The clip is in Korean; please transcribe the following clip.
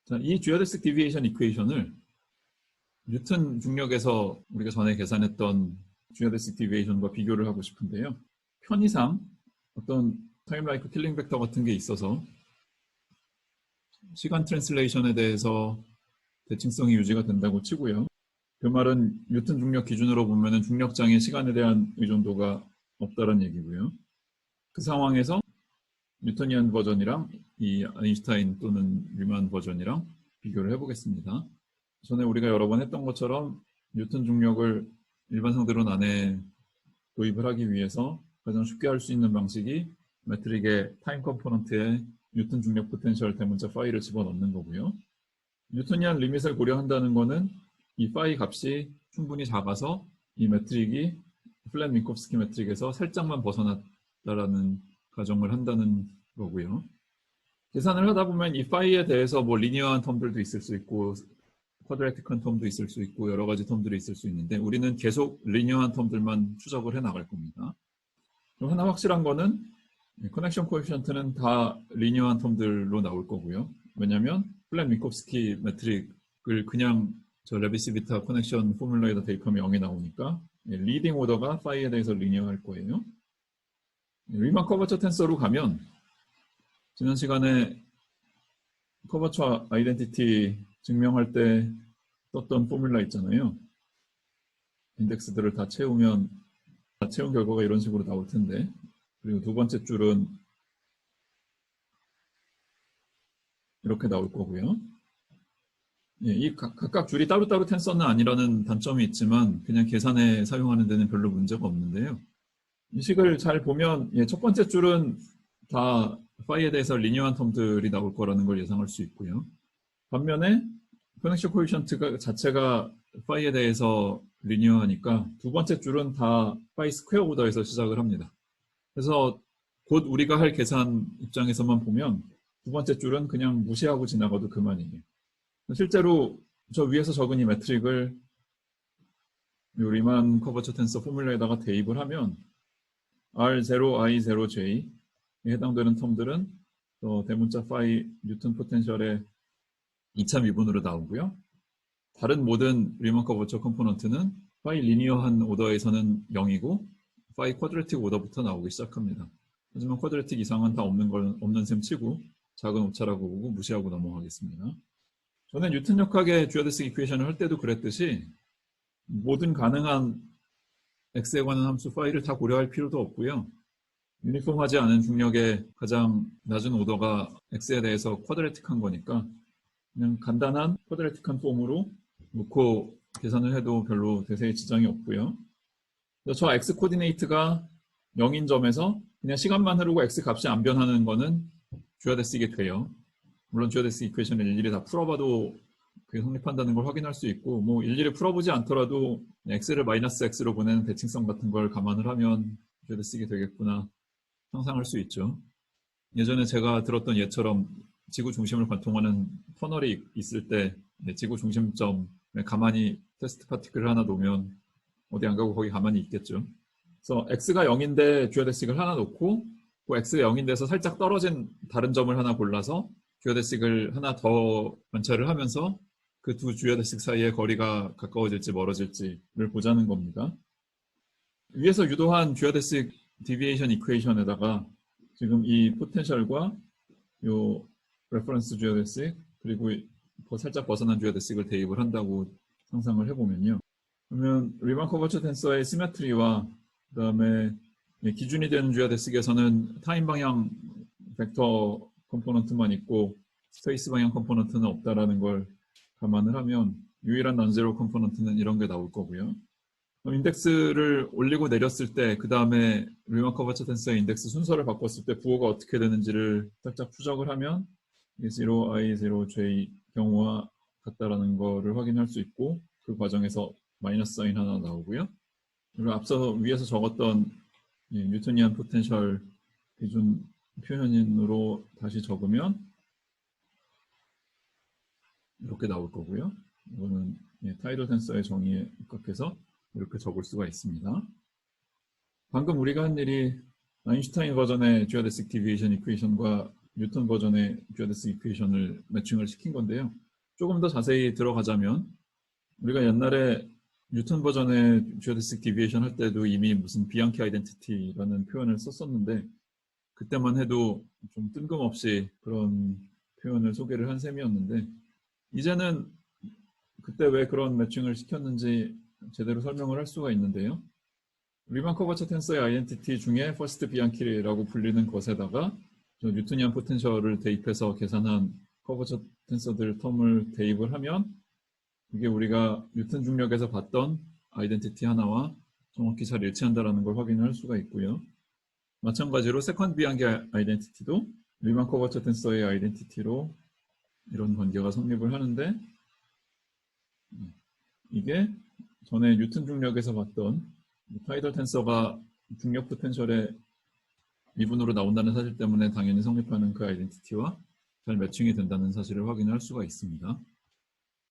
자, 이 지오데식 디비에이션 이퀘이션을 뉴턴 중력에서 우리가 전에 계산했던 지오데식 디비에이션과 비교를 하고 싶은데요. 편의상 어떤 타임 라이프 킬링 벡터 같은 게 있어서 시간 트랜슬레이션에 대해서 대칭성이 유지가 된다고 치고요. 그 말은 뉴턴 중력 기준으로 보면 중력장의 시간에 대한 의존도가 없다는 얘기고요. 그 상황에서 뉴턴이안 버전이랑 이 아인슈타인 또는 리만 버전이랑 비교를 해보겠습니다. 전에 우리가 여러 번 했던 것처럼 뉴턴 중력을 일반 상대론 안에 도입을 하기 위해서 가장 쉽게 할 수 있는 방식이 매트릭의 타임 컴포넌트에 뉴턴 중력 포텐셜 대문자 파이를 집어넣는 거고요. 뉴턴이안 리밋을 고려한다는 거는 이 파이 값이 충분히 작아서 이 매트릭이 플랫 민코프스키 매트릭에서 살짝만 벗어났다라는 가정을 한다는 거고요. 계산을 하다 보면 이 파이에 대해서 뭐 리니어한 텀들도 있을 수 있고 쿼드라틱한 텀도 있을 수 있고 여러 가지 텀들이 있을 수 있는데 우리는 계속 리니어한 텀들만 추적을 해 나갈 겁니다. 그럼 하나 확실한 거는 커넥션 코에피션트는 다 리니어한 텀들로 나올 거고요. 왜냐하면 플랫 민코프스키 매트릭을 그냥 저 레비시비타 커넥션 포뮬러에다 대입하면 0이 나오니까 리딩 오더가 파이에 대해서 리니어할 거예요. 리만 커버처 텐서로 가면 지난 시간에 커버처 아이덴티티 증명할 때 썼던 포뮬라 있잖아요. 인덱스들을 다 채우면 다 채운 결과가 이런 식으로 나올 텐데 그리고 두 번째 줄은 이렇게 나올 거고요. 예, 이 각각 줄이 따로따로 텐서는 아니라는 단점이 있지만 그냥 계산에 사용하는 데는 별로 문제가 없는데요. 이 식을 잘 보면 첫 번째 줄은 다 파이에 대해서 리니어한 텀들이 나올 거라는 걸 예상할 수 있고요. 반면에 커넥션 코에피션트 자체가 파이에 대해서 리니어하니까 두 번째 줄은 다 파이 스퀘어 오더에서 시작을 합니다. 그래서 곧 우리가 할 계산 입장에서만 보면 두 번째 줄은 그냥 무시하고 지나가도 그만이에요. 실제로 저 위에서 적은 이 매트릭을 이 리만 커버처 텐서 포뮬러에다가 대입을 하면 R0, I0J에 해당되는 텀들은 대문자 파이 뉴턴 포텐셜의 2차 미분으로 나오고요. 다른 모든 리만 커버처 컴포넌트는 파이 리니어한 오더에서는 0이고 파이 쿼드래틱 오더부터 나오기 시작합니다. 하지만 쿼드래틱 이상은 다 없는 셈 치고 작은 오차라고 보고 무시하고 넘어가겠습니다. 저는 뉴턴 역학의 지오데식 이퀘이션을 할 때도 그랬듯이 모든 가능한 x에 관한 함수 파이를 다 고려할 필요도 없고요. 유니폼하지 않은 중력의 가장 낮은 오더가 x에 대해서 쿼드래틱한 거니까 그냥 간단한 쿼드래틱한 폼으로 놓고 계산을 해도 별로 대세에 지장이 없고요. 저 x 코디네이트가 0인 점에서 그냥 시간만 흐르고 x 값이 안 변하는 거는 지오데식이 돼요. 물론 지오데식 이퀘이션을 일일이 다 풀어봐도 그게 성립한다는 걸 확인할 수 있고 뭐 일일이 풀어보지 않더라도 x를 마이너스 x로 보내는 대칭성 같은 걸 감안을 하면 지오데식이 되겠구나 상상할 수 있죠. 예전에 제가 들었던 예처럼 지구 중심을 관통하는 터널이 있을 때 지구 중심점에 가만히 테스트 파티클을 하나 놓으면 어디 안 가고 거기 가만히 있겠죠. 그래서 x가 0인데 지오데식을 하나 놓고 그 x가 0인데서 살짝 떨어진 다른 점을 하나 골라서 지오데식을 하나 더 관찰을 하면서 그 두 지오데식 사이의 거리가 가까워질지 멀어질지를 보자는 겁니다. 위에서 유도한 지오데식 디비에이션 이퀘이션에다가 지금 이 포텐셜과 요 레퍼런스 지오데식 그리고 살짝 벗어난 지오데식을 대입을 한다고 상상을 해보면요. 그러면 리만 커버처 텐서의 시메트리와 그 다음에 기준이 되는 지오데식에서는 타임 방향 벡터 컴포넌트만 있고 스페이스 방향 컴포넌트는 없다라는 걸 감안을 하면 유일한 non-zero 컴포넌트는 이런 게 나올 거고요. 그럼 인덱스를 올리고 내렸을 때 그 다음에 리만 커버처 텐서의 인덱스 순서를 바꿨을 때 부호가 어떻게 되는지를 살짝 추적을 하면 0, I, 0, J 경우와 같다라는 거를 확인할 수 있고 그 과정에서 마이너스 사인 하나 나오고요. 그리고 앞서 위에서 적었던 뉴턴이안 포텐셜 기준 표현인으로 다시 적으면 이렇게 나올 거고요. 이거는 타이더 텐서의 정의에 입각해서 이렇게 적을 수가 있습니다. 방금 우리가 한 일이 아인슈타인 버전의 지오데식 디비에이션 이퀘이션과 뉴턴 버전의 듀어데스 이퀘이션을 매칭을 시킨 건데요. 조금 더 자세히 들어가자면 우리가 옛날에 뉴턴 버전의 듀어데스 디비에이션 할 때도 이미 무슨 비앙키 아이덴티티라는 표현을 썼었는데 그때만 해도 좀 뜬금없이 그런 표현을 소개를 한 셈이었는데 이제는 그때 왜 그런 매칭을 시켰는지 제대로 설명을 할 수가 있는데요. 리만 커버처 텐서의 아이덴티티 중에 퍼스트 비앙키라고 불리는 것에다가 뉴토니안 포텐셜을 대입해서 계산한 커버처 텐서들 텀을 대입을 하면 이게 우리가 뉴턴 중력에서 봤던 아이덴티티 하나와 정확히 잘 일치한다는 걸 확인할 수가 있고요. 마찬가지로 세컨드 비앙키 아이덴티티도 리만 커버처 텐서의 아이덴티티로 이런 관계가 성립을 하는데 이게 전에 뉴턴 중력에서 봤던 타이덜 텐서가 중력 포텐셜의 미분으로 나온다는 사실 때문에 당연히 성립하는 그 아이덴티티와 잘 매칭이 된다는 사실을 확인할 수가 있습니다.